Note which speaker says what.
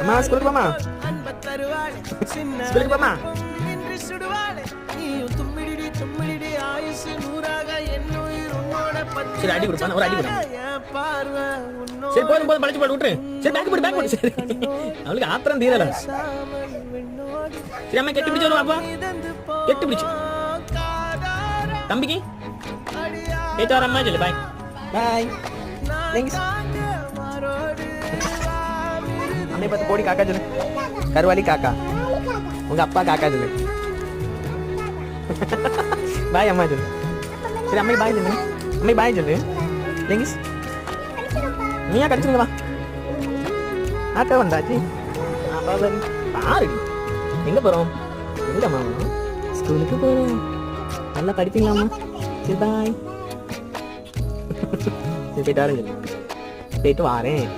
Speaker 1: அம்மா ஸ்கூலுக்கு போமா, ஸ்கூலுக்கு போமா. சரி அடி கொடுப்பா, ஒரு அடி கொடு. சரி போதும் போதும், பழிச்சு போட்டு விட்டுரு. சரி பேக் போடு, பேக் போடு. சரி அவளுக்கு ஆத்திரம் தீரல. சரி அம்மா கெட்டி பிடிச்சு வருவாப்பா, கெட்டி பிடிச்சு. தம்பிக்கு போயிட்டு வரம்மா சொல்லு. பாய் பாய். அம்மையை பார்த்து போடி காக்கா சொல்லு. கருவாலி காக்கா, உங்க அப்பா காக்கா சொல்லு. பாய் அம்மா சொல்லு. சரி அம்மை பாய் சொல்லு. அம்மை பாய் சொல்லு. லெங்கிஸ் நீயா கடிச்சுங்க. வா ஆட்டோ வந்தாச்சு. பாரு எங்க போறோம்? எங்கம்மா? ஸ்கூலுக்கு போறோம். நல்லா படிப்பீங்களாம்மா? சரி பாய். சரி போயிட்டு வரேன் சொல்லு. போயிட்டு வாரேன்.